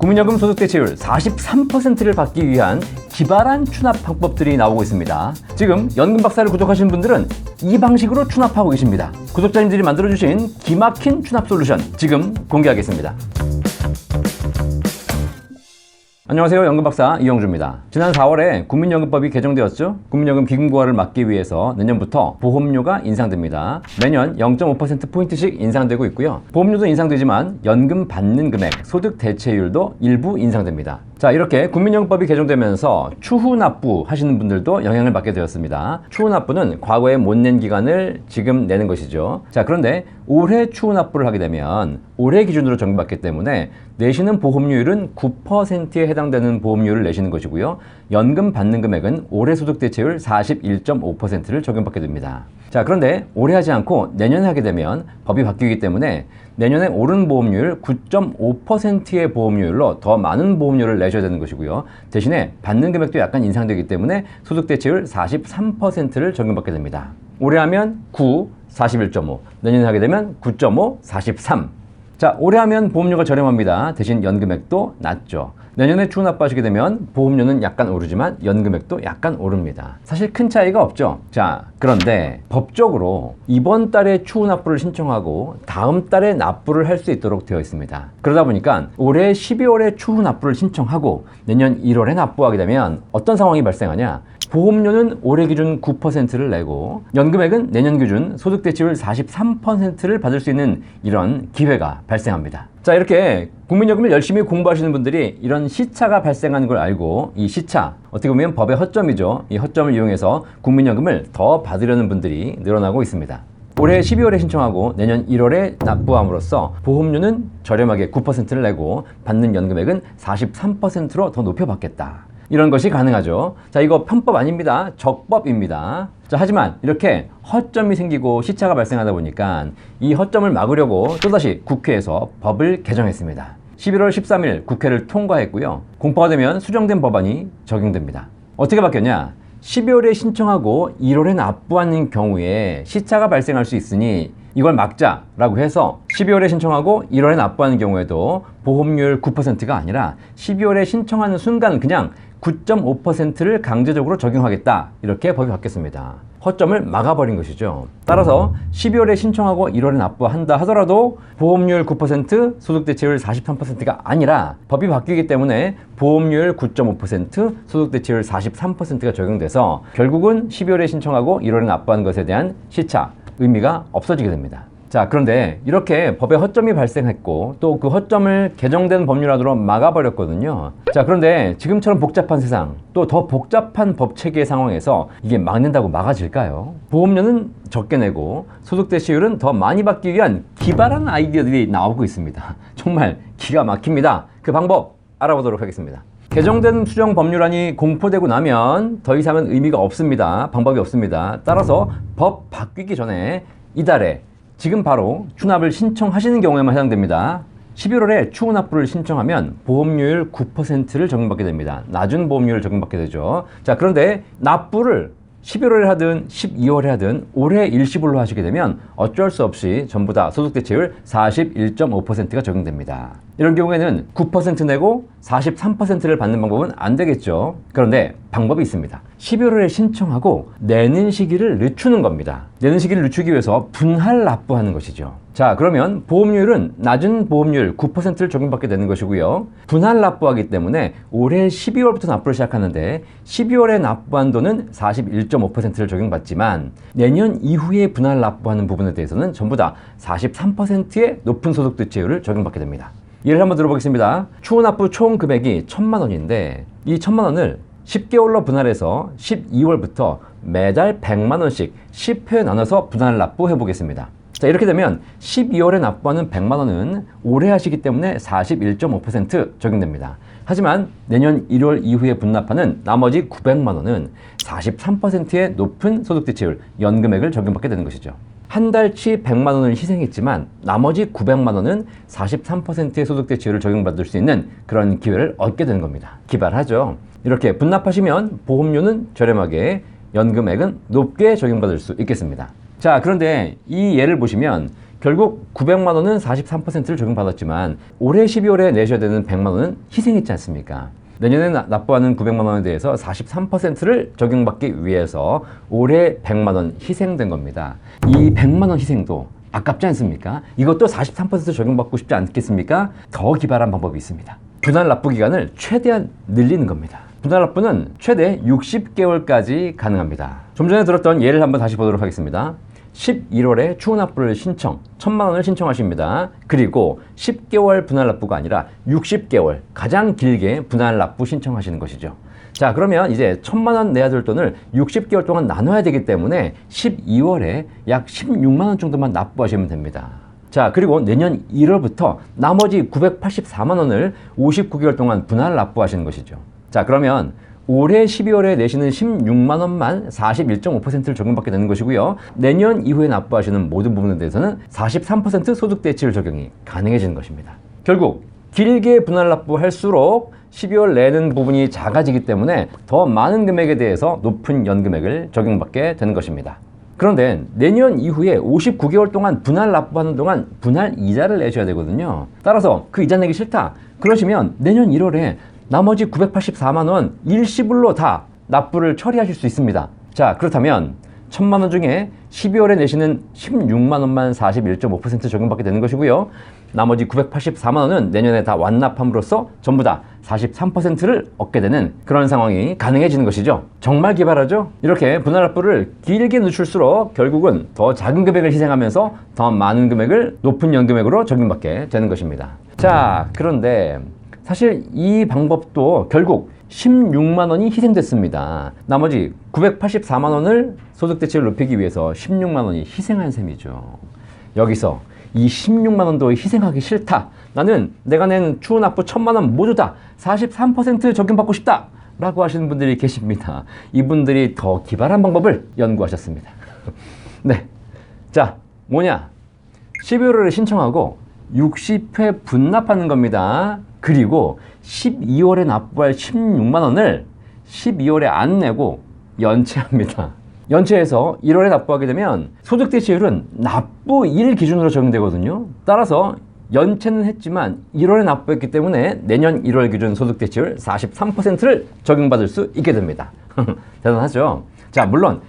국민연금 소득대체율 43%를 받기 위한 기발한 추납 방법들이 나오고 있습니다. 지금 연금 박사를 구독하신 분들은 이 방식으로 추납하고 계십니다. 구독자님들이 만들어주신 기막힌 추납 솔루션 지금 공개하겠습니다. 안녕하세요. 연금박사 이영주입니다. 지난 4월에 국민연금법이 개정되었죠. 국민연금 기금고하를 막기 위해서 내년부터 보험료가 인상됩니다. 매년 0.5%포인트씩 인상되고 있고요. 보험료도 인상되지만 연금 받는 금액, 소득 대체율도 일부 인상됩니다. 자, 이렇게 국민연금법이 개정되면서 추후 납부 하시는 분들도 영향을 받게 되었습니다. 추후 납부는 과거에 못 낸 기간을 지금 내는 것이죠. 자, 그런데 올해 추후 납부를 하게 되면 올해 기준으로 적용받기 때문에 내시는 보험료율은 9%에 해당되는 보험료를 내시는 것이고요. 연금 받는 금액은 올해 소득 대체율 41.5%를 적용받게 됩니다. 자, 그런데 올해 하지 않고 내년에 하게 되면 법이 바뀌기 때문에 내년에 오른 보험료율 9.5%의 보험료율로 더 많은 보험료를 내셔야 되는 것이고요. 대신에 받는 금액도 약간 인상되기 때문에 소득 대체율 43%를 적용받게 됩니다. 올해 하면 9, 41.5, 내년에 하게 되면 9.5, 43. 자, 올해 하면 보험료가 저렴합니다. 대신 연금액도 낮죠. 내년에 추후 납부하시게 되면 보험료는 약간 오르지만 연금액도 약간 오릅니다. 사실 큰 차이가 없죠. 자, 그런데 법적으로 이번 달에 추후 납부를 신청하고 다음 달에 납부를 할 수 있도록 되어 있습니다. 그러다 보니까 올해 12월에 추후 납부를 신청하고 내년 1월에 납부하게 되면 어떤 상황이 발생하냐? 보험료는 올해 기준 9%를 내고 연금액은 내년 기준 소득 대체율 43%를 받을 수 있는 이런 기회가 발생합니다. 자, 이렇게 국민연금을 열심히 공부하시는 분들이 이런 시차가 발생하는 걸 알고 이 시차, 어떻게 보면 법의 허점이죠. 이 허점을 이용해서 국민연금을 더 받으려는 분들이 늘어나고 있습니다. 올해 12월에 신청하고 내년 1월에 납부함으로써 보험료는 저렴하게 9%를 내고 받는 연금액은 43%로 더 높여받겠다. 이런 것이 가능하죠. 자, 이거 편법 아닙니다. 적법입니다. 자, 하지만 이렇게 허점이 생기고 시차가 발생하다 보니까 이 허점을 막으려고 또다시 국회에서 법을 개정했습니다. 11월 13일 국회를 통과했고요. 공포가 되면 수정된 법안이 적용됩니다. 어떻게 바뀌었냐? 12월에 신청하고 1월에 납부하는 경우에 시차가 발생할 수 있으니 이걸 막자라고 해서 12월에 신청하고 1월에 납부하는 경우에도 보험료율 9%가 아니라 12월에 신청하는 순간 그냥 9.5%를 강제적으로 적용하겠다, 이렇게 법이 바뀌었습니다. 허점을 막아버린 것이죠. 따라서 12월에 신청하고 1월에 납부한다 하더라도 보험료율 9%, 소득 대체율 43%가 아니라 법이 바뀌기 때문에 보험료율 9.5%, 소득 대체율 43%가 적용돼서 결국은 12월에 신청하고 1월에 납부한 것에 대한 시차, 의미가 없어지게 됩니다. 자, 그런데 이렇게 법에 허점이 발생했고 또 그 허점을 개정된 법률안으로 막아버렸거든요. 자, 그런데 지금처럼 복잡한 세상, 또 더 복잡한 법 체계의 상황에서 이게 막는다고 막아질까요? 보험료는 적게 내고 소득 대체율은 더 많이 받기 위한 기발한 아이디어들이 나오고 있습니다. 정말 기가 막힙니다. 그 방법 알아보도록 하겠습니다. 개정된 수정 법률안이 공포되고 나면 더 이상은 의미가 없습니다. 방법이 없습니다. 따라서 법 바뀌기 전에 이달에 지금 바로 추납을 신청하시는 경우에만 해당됩니다. 11월에 추후 납부를 신청하면 보험료율 9%를 적용받게 됩니다. 낮은 보험료를 적용받게 되죠. 자, 그런데 납부를 11월에 하든 12월에 하든 올해 일시불로 하시게 되면 어쩔 수 없이 전부 다 소득 대체율 41.5%가 적용됩니다. 이런 경우에는 9% 내고 43%를 받는 방법은 안 되겠죠. 그런데 방법이 있습니다. 11월에 신청하고 내는 시기를 늦추는 겁니다. 내는 시기를 늦추기 위해서 분할 납부하는 것이죠. 자, 그러면 보험료율은 낮은 보험료율 9%를 적용받게 되는 것이고요. 분할 납부하기 때문에 올해 12월부터 납부를 시작하는데 12월에 납부한 돈은 41.5%를 적용받지만 내년 이후에 분할 납부하는 부분에 대해서는 전부 다 43%의 높은 소득 대체율을 적용받게 됩니다. 예를 한번 들어보겠습니다. 추후 납부 총 금액이 1,000만 원인데 이 1,000만 원을 10개월로 분할해서 12월부터 매달 100만 원씩 10회 나눠서 분할 납부해 보겠습니다. 자, 이렇게 되면 12월에 납부하는 100만 원은 올해 하시기 때문에 41.5% 적용됩니다. 하지만 내년 1월 이후에 분납하는 나머지 900만 원은 43%의 높은 소득 대체율 연금액을 적용받게 되는 것이죠. 한 달치 100만 원을 희생했지만 나머지 900만 원은 43%의 소득 대체율을 적용받을 수 있는 그런 기회를 얻게 되는 겁니다. 기발하죠. 이렇게 분납하시면 보험료는 저렴하게, 연금액은 높게 적용받을 수 있겠습니다. 자, 그런데 이 예를 보시면 결국 900만 원은 43%를 적용받았지만 올해 12월에 내셔야 되는 100만 원은 희생했지 않습니까? 내년에 납부하는 900만 원에 대해서 43%를 적용받기 위해서 올해 100만 원 희생된 겁니다. 이 100만 원 희생도 아깝지 않습니까? 이것도 43% 적용받고 싶지 않겠습니까? 더 기발한 방법이 있습니다. 분할 납부 기간을 최대한 늘리는 겁니다. 분할 납부는 최대 60개월까지 가능합니다. 좀 전에 들었던 예를 한번 다시 보도록 하겠습니다. 11월에 추후 납부를 신청, 1000만 원을 신청하십니다. 그리고 10개월 분할 납부가 아니라 60개월, 가장 길게 분할 납부 신청하시는 것이죠. 자, 그러면 이제 1000만 원 내야 될 돈을 60개월 동안 나눠야 되기 때문에 12월에 약 16만 원 정도만 납부하시면 됩니다. 자, 그리고 내년 1월부터 나머지 984만 원을 59개월 동안 분할 납부하시는 것이죠. 자, 그러면 올해 12월에 내시는 16만 원만 41.5%를 적용받게 되는 것이고요. 내년 이후에 납부하시는 모든 부분에 대해서는 43% 소득 대치율 적용이 가능해지는 것입니다. 결국 길게 분할 납부할수록 12월 내는 부분이 작아지기 때문에 더 많은 금액에 대해서 높은 연금액을 적용받게 되는 것입니다. 그런데 내년 이후에 59개월 동안 분할 납부하는 동안 분할 이자를 내셔야 되거든요. 따라서 그 이자 내기 싫다 그러시면 내년 1월에 나머지 984만 원 일시불로 다 납부를 처리하실 수 있습니다. 자, 그렇다면 1000만 원 중에 12월에 내시는 16만 원만 41.5% 적용받게 되는 것이고요. 나머지 984만 원은 내년에 다 완납함으로써 전부 다 43%를 얻게 되는 그런 상황이 가능해지는 것이죠. 정말 기발하죠? 이렇게 분할 납부를 길게 늦출수록 결국은 더 작은 금액을 희생하면서 더 많은 금액을 높은 연금액으로 적용받게 되는 것입니다. 자, 그런데 사실 이 방법도 결국 16만 원이 희생됐습니다. 나머지 984만 원을 소득 대체율을 높이기 위해서 16만 원이 희생한 셈이죠. 여기서 이 16만 원도 희생하기 싫다. 나는 내가 낸 추후 납부 1000만 원 모두 다 43% 적용받고 싶다. 라고 하시는 분들이 계십니다. 이분들이 더 기발한 방법을 연구하셨습니다. 네. 자, 뭐냐? 12월에 신청하고 60회 분납하는 겁니다. 그리고 12월에 납부할 16만 원을 12월에 안 내고 연체합니다. 연체해서 1월에 납부하게 되면 소득 대체율은 납부일 기준으로 적용되거든요. 따라서 연체는 했지만 1월에 납부했기 때문에 내년 1월 기준 소득 대체율 43%를 적용받을 수 있게 됩니다. 대단하죠? 자, 물론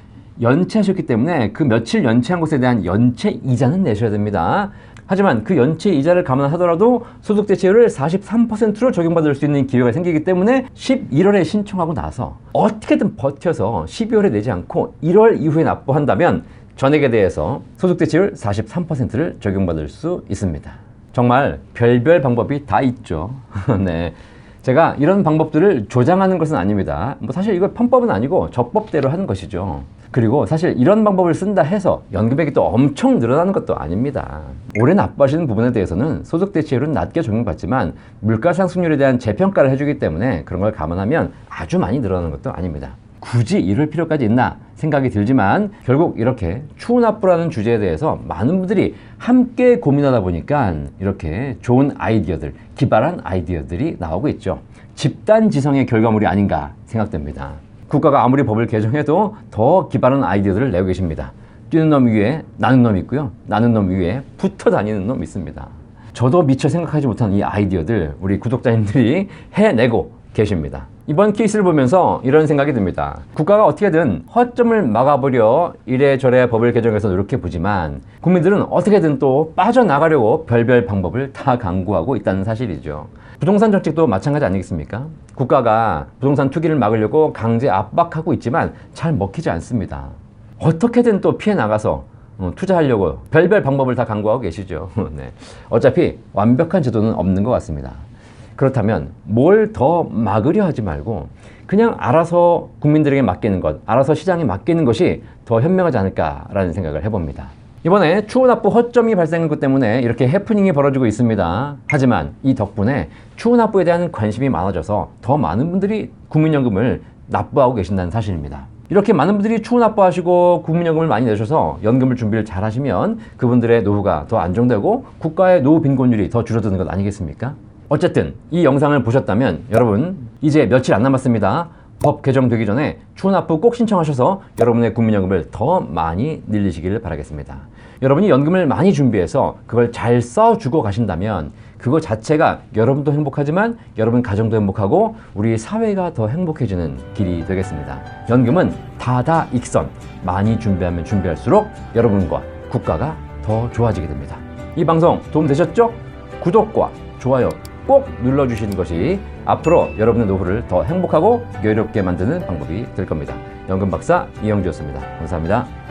연체하셨기 때문에 그 며칠 연체한 것에 대한 연체 이자는 내셔야 됩니다. 하지만 그 연체 이자를 감안하더라도 소득 대체율을 43%로 적용받을 수 있는 기회가 생기기 때문에 11월에 신청하고 나서 어떻게든 버텨서 12월에 내지 않고 1월 이후에 납부한다면 전액에 대해서 소득 대체율 43%를 적용받을 수 있습니다. 정말 별별 방법이 다 있죠. 네. 제가 이런 방법들을 조장하는 것은 아닙니다. 사실 이거 편법은 아니고 적법대로 하는 것이죠. 그리고 사실 이런 방법을 쓴다 해서 연금액이 또 엄청 늘어나는 것도 아닙니다. 올해 납부하시는 부분에 대해서는 소득 대체율은 낮게 적용받지만 물가 상승률에 대한 재평가를 해주기 때문에 그런 걸 감안하면 아주 많이 늘어나는 것도 아닙니다. 굳이 이럴 필요까지 있나 생각이 들지만 결국 이렇게 추후 납부라는 주제에 대해서 많은 분들이 함께 고민하다 보니까 이렇게 좋은 아이디어들, 기발한 아이디어들이 나오고 있죠. 집단 지성의 결과물이 아닌가 생각됩니다. 국가가 아무리 법을 개정해도 더 기발한 아이디어들을 내고 계십니다. 뛰는 놈 위에 나는 놈이 있고요. 나는 놈 위에 붙어 다니는 놈이 있습니다. 저도 미처 생각하지 못한 이 아이디어들 우리 구독자님들이 해내고 계십니다. 이번 케이스를 보면서 이런 생각이 듭니다. 국가가 어떻게든 허점을 막아보려 이래저래 법을 개정해서 노력해보지만 국민들은 어떻게든 또 빠져나가려고 별별 방법을 다 강구하고 있다는 사실이죠. 부동산 정책도 마찬가지 아니겠습니까? 국가가 부동산 투기를 막으려고 강제 압박하고 있지만 잘 먹히지 않습니다. 어떻게든 또 피해 나가서 투자하려고 별별 방법을 다 강구하고 계시죠. 네. 어차피 완벽한 제도는 없는 것 같습니다. 그렇다면 뭘 더 막으려 하지 말고 그냥 알아서 국민들에게 맡기는 것, 알아서 시장에 맡기는 것이 더 현명하지 않을까라는 생각을 해봅니다. 이번에 추후 납부 허점이 발생한 것 때문에 이렇게 해프닝이 벌어지고 있습니다. 하지만 이 덕분에 추후 납부에 대한 관심이 많아져서 더 많은 분들이 국민연금을 납부하고 계신다는 사실입니다. 이렇게 많은 분들이 추후 납부하시고 국민연금을 많이 내셔서 연금을 준비를 잘 하시면 그분들의 노후가 더 안정되고 국가의 노후 빈곤율이 더 줄어드는 것 아니겠습니까? 어쨌든 이 영상을 보셨다면 여러분 이제 며칠 안 남았습니다. 법 개정되기 전에 추납부 꼭 신청하셔서 여러분의 국민연금을 더 많이 늘리시기를 바라겠습니다. 여러분이 연금을 많이 준비해서 그걸 잘 써주고 가신다면 그거 자체가 여러분도 행복하지만 여러분 가정도 행복하고 우리 사회가 더 행복해지는 길이 되겠습니다. 연금은 다다익선, 많이 준비하면 준비할수록 여러분과 국가가 더 좋아지게 됩니다. 이 방송 도움 되셨죠? 구독과 좋아요 꼭 눌러주시는 것이 앞으로 여러분의 노후를 더 행복하고 여유롭게 만드는 방법이 될 겁니다. 연금박사 이영주였습니다. 감사합니다.